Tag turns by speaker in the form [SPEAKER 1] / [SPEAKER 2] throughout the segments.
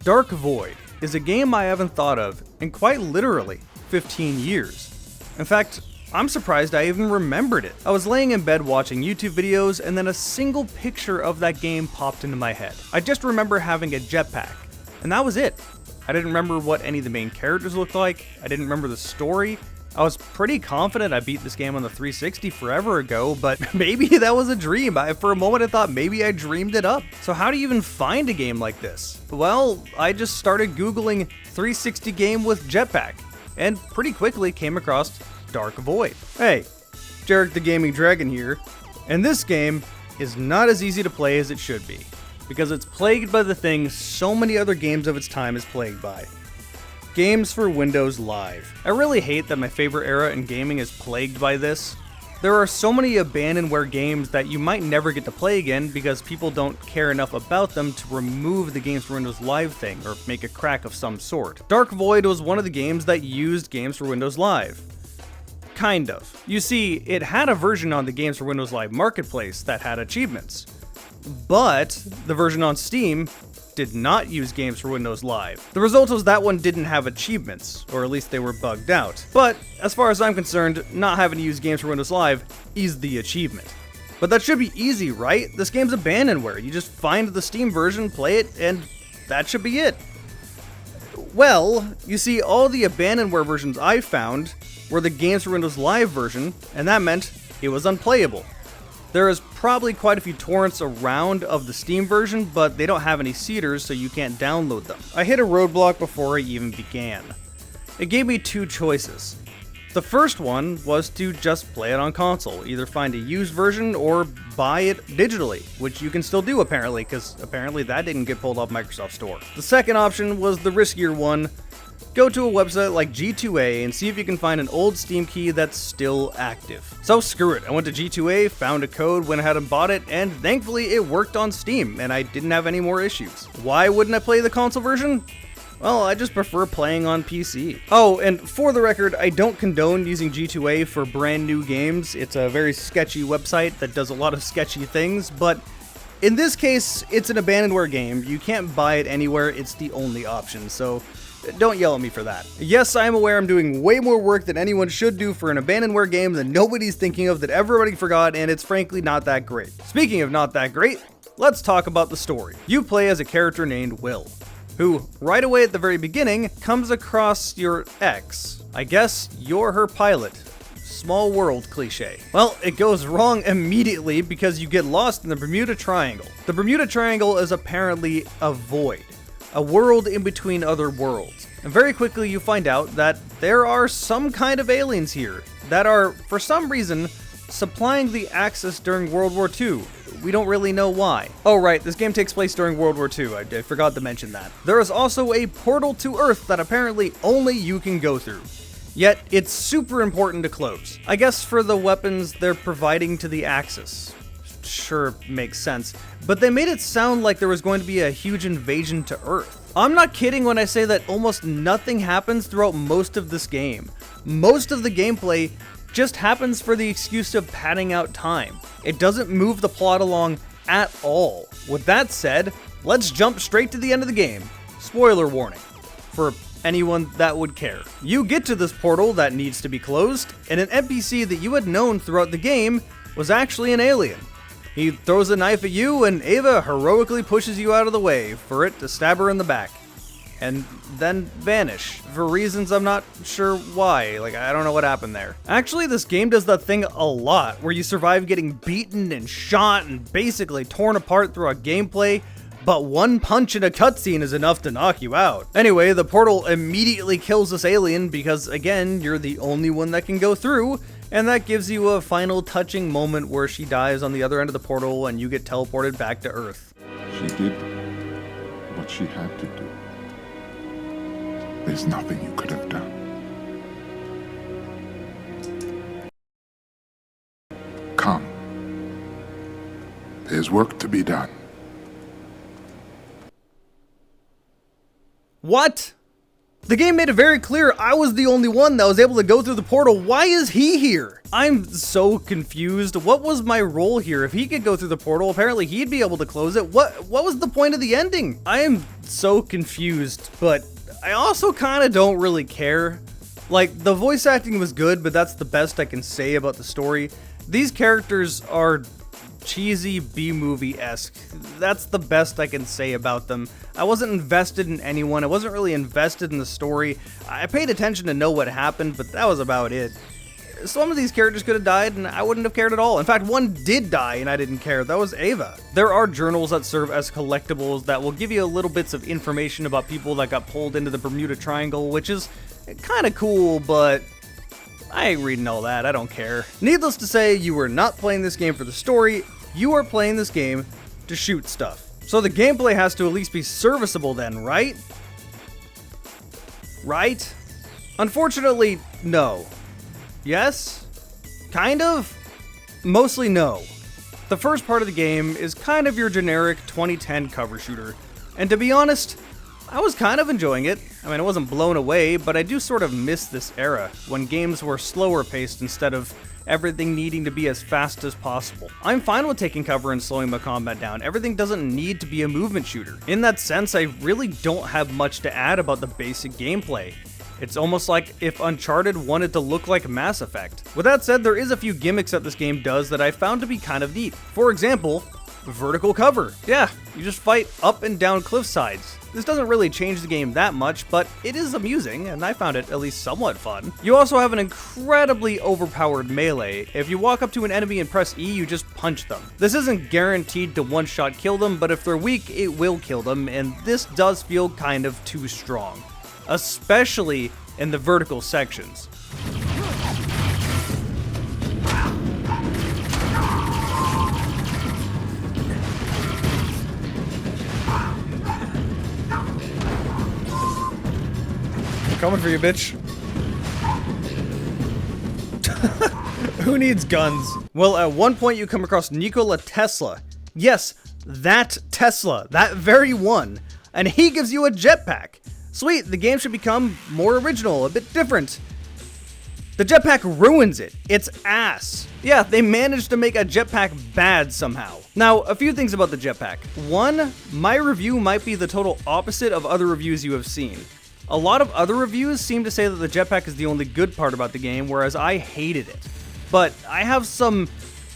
[SPEAKER 1] Dark Void is a game I haven't thought of in quite literally 15 years. In fact, I'm surprised I even remembered it. I was laying in bed watching YouTube videos and then a single picture of that game popped into my head. I just remember having a jetpack, and that was it. I didn't remember what any of the main characters looked like, I didn't remember the story. I was pretty confident I beat this game on the 360 forever ago, but maybe that was a dream. For a moment I thought maybe I dreamed it up. So how do you even find a game like this? Well, I just started Googling 360 game with Jetpack, and pretty quickly came across Dark Void. Hey, JarekTheGamingDragon here, and this game is not as easy to play as it should be, because it's plagued by the thing so many other games of its time is plagued by. Games for Windows Live. I really hate that my favorite era in gaming is plagued by this. There are so many abandonware games that you might never get to play again because people don't care enough about them to remove the Games for Windows Live thing or make a crack of some sort. Dark Void was one of the games that used Games for Windows Live. Kind of. You see, it had a version on the Games for Windows Live marketplace that had achievements, but the version on Steam did not use Games for Windows Live. The result was that one didn't have achievements, or at least they were bugged out. But as far as I'm concerned, not having to use Games for Windows Live is the achievement. But that should be easy, right? This game's abandonware. You just find the Steam version, play it, and that should be it. Well, you see, all the abandonware versions I found were the Games for Windows Live version, and that meant it was unplayable. There is probably quite a few torrents around of the Steam version, but they don't have any seeders, so you can't download them. I hit a roadblock before I even began. It gave me two choices. The first one was to just play it on console, either find a used version or buy it digitally, which you can still do apparently, because apparently that didn't get pulled off Microsoft Store. The second option was the riskier one. Go to a website like G2A and see if you can find an old Steam key that's still active. So screw it, I went to G2A, found a code, went ahead and bought it, and thankfully it worked on Steam, and I didn't have any more issues. Why wouldn't I play the console version? Well, I just prefer playing on PC. Oh, and for the record, I don't condone using G2A for brand new games. It's a very sketchy website that does a lot of sketchy things, but in this case, it's an abandonware game. You can't buy it anywhere, it's the only option, so don't yell at me for that. Yes, I am aware I'm doing way more work than anyone should do for an abandonware game that nobody's thinking of, that everybody forgot, and it's frankly not that great. Speaking of not that great, let's talk about the story. You play as a character named Will, who, right away at the very beginning, comes across your ex. I guess you're her pilot. Small world cliche. Well, it goes wrong immediately because you get lost in the Bermuda Triangle. The Bermuda Triangle is apparently a void, a world in between other worlds. And very quickly you find out that there are some kind of aliens here that are, for some reason, supplying the Axis during World War II. We don't really know why. Oh right, this game takes place during World War II, I forgot to mention that. There is also a portal to Earth that apparently only you can go through. Yet, it's super important to close. I guess for the weapons they're providing to the Axis. Sure, makes sense. But they made it sound like there was going to be a huge invasion to Earth. I'm not kidding when I say that almost nothing happens throughout most of this game. Most of the gameplay just happens for the excuse of padding out time. It doesn't move the plot along at all. With that said, let's jump straight to the end of the game. Spoiler warning for anyone that would care. You get to this portal that needs to be closed, and an NPC that you had known throughout the game was actually an alien. He throws a knife at you, and Ava heroically pushes you out of the way for it to stab her in the back. And then vanish, for reasons I'm not sure why. I don't know what happened there. Actually, this game does that thing a lot, where you survive getting beaten and shot and basically torn apart throughout gameplay, but one punch in a cutscene is enough to knock you out. Anyway, the portal immediately kills this alien because, again, you're the only one that can go through, and that gives you a final touching moment where she dies on the other end of the portal and you get teleported back to Earth.
[SPEAKER 2] She did what she had to do. There's nothing you could have done. Come. There's work to be done.
[SPEAKER 1] What? The game made it very clear I was the only one that was able to go through the portal. Why is he here? I'm so confused. What was my role here? If he could go through the portal, apparently he'd be able to close it. What was the point of the ending? I am so confused, but I also kind of don't really care. Like, the voice acting was good, but that's the best I can say about the story. These characters are cheesy B-movie-esque. That's the best I can say about them. I wasn't invested in anyone. I wasn't really invested in the story. I paid attention to know what happened, but that was about it. Some of these characters could have died, and I wouldn't have cared at all. In fact, one did die, and I didn't care. That was Ava. There are journals that serve as collectibles that will give you little bits of information about people that got pulled into the Bermuda Triangle, which is kind of cool, but I ain't reading all that. I don't care. Needless to say, you are not playing this game for the story. You are playing this game to shoot stuff. So the gameplay has to at least be serviceable then, right? Right? Unfortunately, no. Yes? Kind of? Mostly no. The first part of the game is kind of your generic 2010 cover shooter. And to be honest, I was kind of enjoying it. I mean, I wasn't blown away, but I do sort of miss this era, when games were slower paced instead of everything needing to be as fast as possible. I'm fine with taking cover and slowing my combat down. Everything doesn't need to be a movement shooter. In that sense, I really don't have much to add about the basic gameplay. It's almost like if Uncharted wanted to look like Mass Effect. With that said, there is a few gimmicks that this game does that I found to be kind of neat. For example, vertical cover. Yeah, you just fight up and down cliff sides. This doesn't really change the game that much, but it is amusing, and I found it at least somewhat fun. You also have an incredibly overpowered melee. If you walk up to an enemy and press E, you just punch them. This isn't guaranteed to one-shot kill them, but if they're weak, it will kill them, and this does feel kind of too strong, especially in the vertical sections. Coming for you, bitch. Who needs guns? Well, at one point you come across Nikola Tesla. Yes, that Tesla. That very one. And he gives you a jetpack. Sweet, the game should become more original, a bit different. The jetpack ruins it. It's ass. Yeah, they managed to make a jetpack bad somehow. Now, a few things about the jetpack. One, my review might be the total opposite of other reviews you have seen. A lot of other reviews seem to say that the jetpack is the only good part about the game, whereas I hated it. But I have some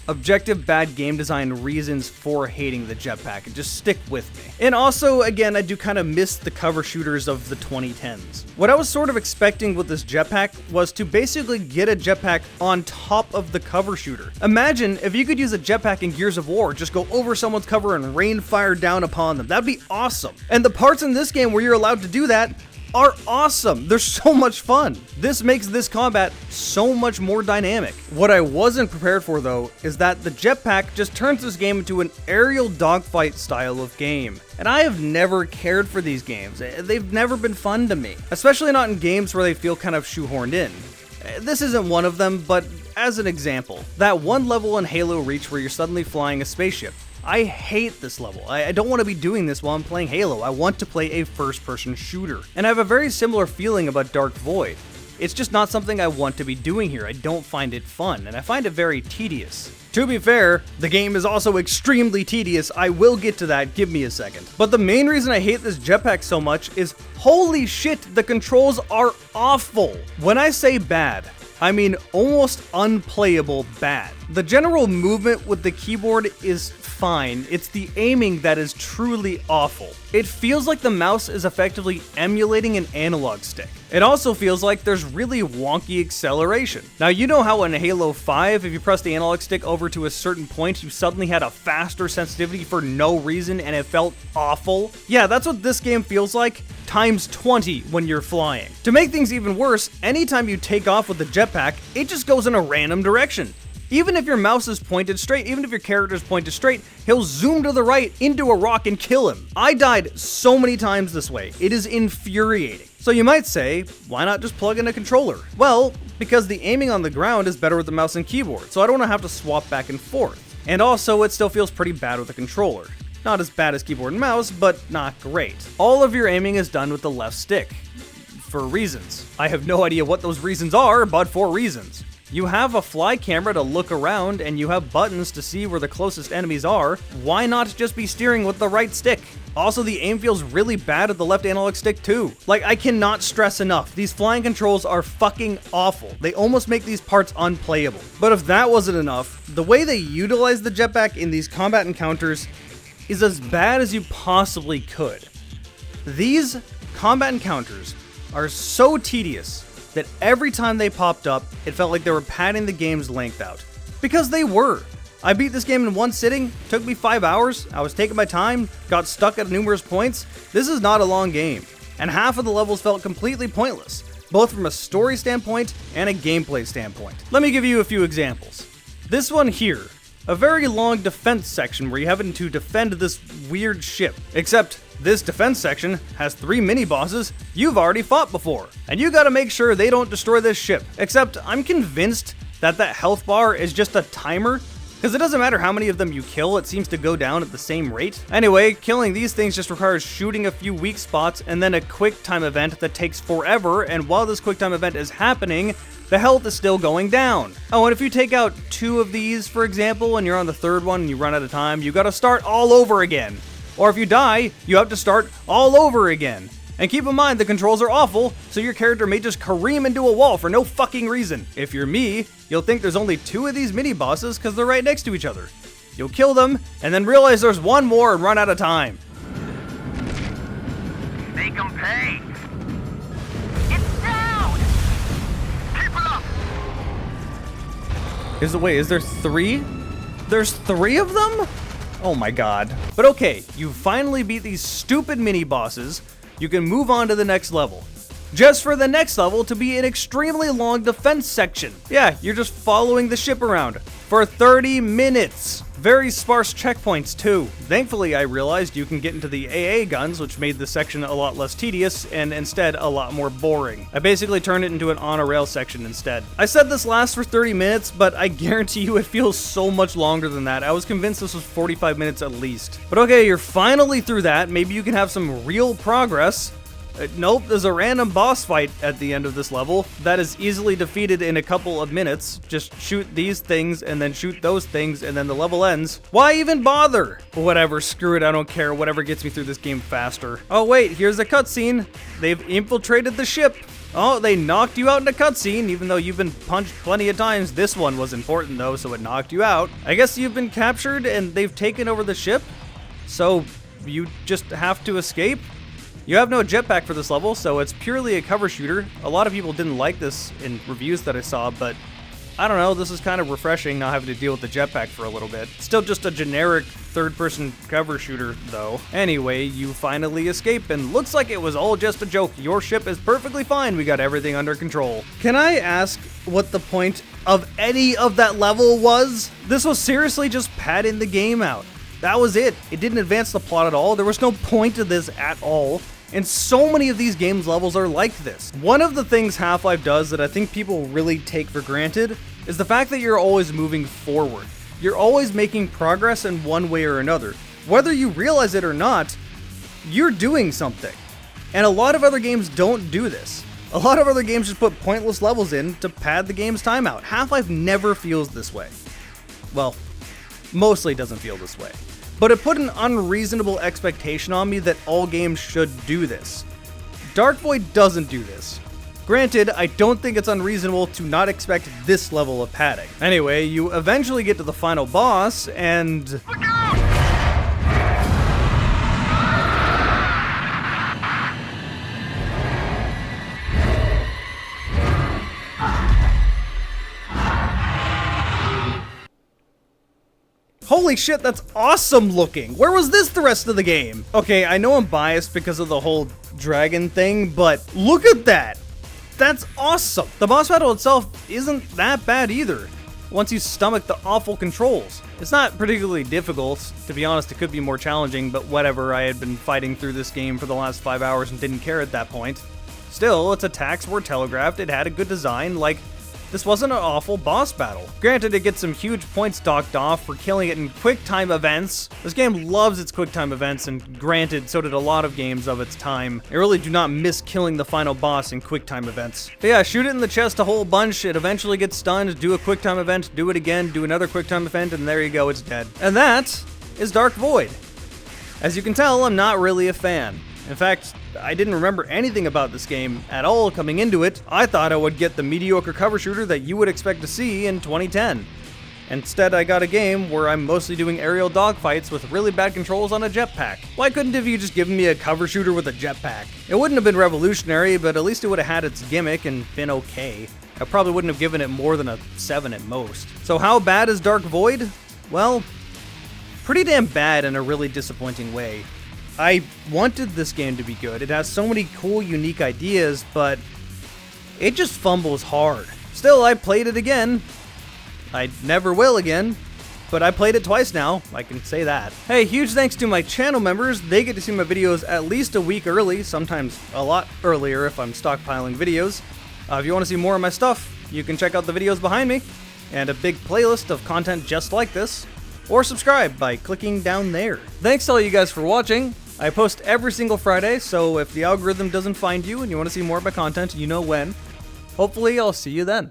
[SPEAKER 1] objective bad game design reasons for hating the jetpack, and just stick with me. And also, again, I do kind of miss the cover shooters of the 2010s. What I was sort of expecting with this jetpack was to basically get a jetpack on top of the cover shooter. Imagine if you could use a jetpack in Gears of War, just go over someone's cover and rain fire down upon them. That'd be awesome. And the parts in this game where you're allowed to do that are awesome. They're so much fun. This makes this combat so much more dynamic. What I wasn't prepared for though is that the jetpack just turns this game into an aerial dogfight style of game. And I have never cared for these games. They've never been fun to me, especially not in games where they feel kind of shoehorned in. This isn't one of them, but as an example, that one level in Halo Reach where you're suddenly flying a spaceship. I hate this level. I don't want to be doing this while I'm playing Halo. I want to play a first-person shooter. And I have a very similar feeling about Dark Void. It's just not something I want to be doing here. I don't find it fun, and I find it very tedious. To be fair, the game is also extremely tedious. I will get to that, give me a second. But the main reason I hate this jetpack so much is, holy shit, the controls are awful. When I say bad, I mean almost unplayable bad. The general movement with the keyboard is fine, it's the aiming that is truly awful. It feels like the mouse is effectively emulating an analog stick. It also feels like there's really wonky acceleration. Now you know how in Halo 5, if you press the analog stick over to a certain point, you suddenly had a faster sensitivity for no reason and it felt awful? Yeah, that's what this game feels like, times 20 when you're flying. To make things even worse, anytime you take off with the jetpack, it just goes in a random direction. Even if your mouse is pointed straight, even if your character is pointed straight, he'll zoom to the right into a rock and kill him. I died so many times this way. It is infuriating. So you might say, why not just plug in a controller? Well, because the aiming on the ground is better with the mouse and keyboard, so I don't want to have to swap back and forth. And also, it still feels pretty bad with a controller. Not as bad as keyboard and mouse, but not great. All of your aiming is done with the left stick. for reasons. I have no idea what those reasons are, but for reasons. You have a fly camera to look around, and you have buttons to see where the closest enemies are. Why not just be steering with the right stick? Also, the aim feels really bad at the left analog stick too. Like, I cannot stress enough, these flying controls are fucking awful. They almost make these parts unplayable. But if that wasn't enough, the way they utilize the jetpack in these combat encounters is as bad as you possibly could. These combat encounters are so tedious that every time they popped up, it felt like they were padding the game's length out. Because they were. I beat this game in one sitting, took me 5 hours, I was taking my time, got stuck at numerous points. This is not a long game, and half of the levels felt completely pointless, both from a story standpoint and a gameplay standpoint. Let me give you a few examples. This one here, a very long defense section where you have to defend this weird ship, except this defense section has 3 mini-bosses you've already fought before, and you gotta make sure they don't destroy this ship. Except, I'm convinced that health bar is just a timer, because it doesn't matter how many of them you kill, it seems to go down at the same rate. Anyway, killing these things just requires shooting a few weak spots and then a quick time event that takes forever, and while this quick time event is happening, the health is still going down. Oh, and if you take out 2 of these, for example, and you're on the 3rd one and you run out of time, you gotta start all over again. Or if you die, you have to start all over again. And keep in mind, the controls are awful, so your character may just careen into a wall for no fucking reason. If you're me, you'll think there's only 2 of these mini-bosses because they're right next to each other. You'll kill them, and then realize there's 1 more and run out of time.
[SPEAKER 3] Make them pay! It's down! Keep it up!
[SPEAKER 1] Is there 3? There's 3 of them? Oh my god. But okay, you finally beat these stupid mini-bosses. You can move on to the next level. Just for the next level to be an extremely long defense section. Yeah, you're just following the ship around for 30 minutes. Very sparse checkpoints too. Thankfully, I realized you can get into the AA guns, which made the section a lot less tedious and instead a lot more boring. I basically turned it into an on-a-rail section instead. I said this lasts for 30 minutes, but I guarantee you it feels so much longer than that. I was convinced this was 45 minutes at least. But okay, you're finally through that. Maybe you can have some real progress. Nope, there's a random boss fight at the end of this level that is easily defeated in a couple of minutes. Just shoot these things and then shoot those things and then the level ends. Why even bother? Whatever, screw it, I don't care. Whatever gets me through this game faster. Oh wait, here's a cutscene. They've infiltrated the ship. Oh, they knocked you out in a cutscene, even though you've been punched plenty of times. This one was important though, so it knocked you out. I guess you've been captured and they've taken over the ship? So you just have to escape? You have no jetpack for this level, so it's purely a cover shooter. A lot of people didn't like this in reviews that I saw, but I don't know, this is kind of refreshing not having to deal with the jetpack for a little bit. Still just a generic third-person cover shooter, though. Anyway, you finally escape, and looks like it was all just a joke. Your ship is perfectly fine, we got everything under control. Can I ask what the point of any of that level was? This was seriously just padding the game out. That was it. It didn't advance the plot at all. There was no point to this at all. And so many of these games' levels are like this. One of the things Half-Life does that I think people really take for granted is the fact that you're always moving forward. You're always making progress in one way or another. Whether you realize it or not, you're doing something. And a lot of other games don't do this. A lot of other games just put pointless levels in to pad the game's time out. Half-Life never feels this way. Well, mostly doesn't feel this way. But it put an unreasonable expectation on me that all games should do this. Dark Void doesn't do this. Granted, I don't think it's unreasonable to not expect this level of padding. Anyway, you eventually get to the final boss, and
[SPEAKER 3] Look out!
[SPEAKER 1] holy shit, that's awesome looking. Where was this the rest of the game? Okay, I know I'm biased because of the whole dragon thing, but look at that. That's awesome. The boss battle itself isn't that bad either, once you stomach the awful controls. It's not particularly difficult. To be honest, it could be more challenging, but whatever. I had been fighting through this game for the last 5 hours and didn't care at that point. Still, its attacks were telegraphed. It had a good design. Like, this wasn't an awful boss battle. Granted, it gets some huge points docked off for killing it in quick time events. This game loves its quick time events, and granted, so did a lot of games of its time. I really do not miss killing the final boss in quick time events. But yeah, shoot it in the chest a whole bunch, it eventually gets stunned, do a quick time event, do it again, do another quick time event, and there you go, it's dead. And that is Dark Void. As you can tell, I'm not really a fan. In fact, I didn't remember anything about this game at all coming into it. I thought I would get the mediocre cover shooter that you would expect to see in 2010. Instead, I got a game where I'm mostly doing aerial dogfights with really bad controls on a jetpack. Why couldn't have you just given me a cover shooter with a jetpack? It wouldn't have been revolutionary, but at least it would have had its gimmick and been okay. I probably wouldn't have given it more than a 7 at most. So how bad is Dark Void? Well, pretty damn bad in a really disappointing way. I wanted this game to be good. It has so many cool, unique ideas, but it just fumbles hard. Still, I played it again. I never will again, but I played it twice now, I can say that. Hey, huge thanks to my channel members. They get to see my videos at least a week early, sometimes a lot earlier if I'm stockpiling videos. If you want to see more of my stuff, you can check out the videos behind me, and a big playlist of content just like this, or subscribe by clicking down there. Thanks to all you guys for watching. I post every single Friday, so if the algorithm doesn't find you and you want to see more of my content, you know when. Hopefully, I'll see you then.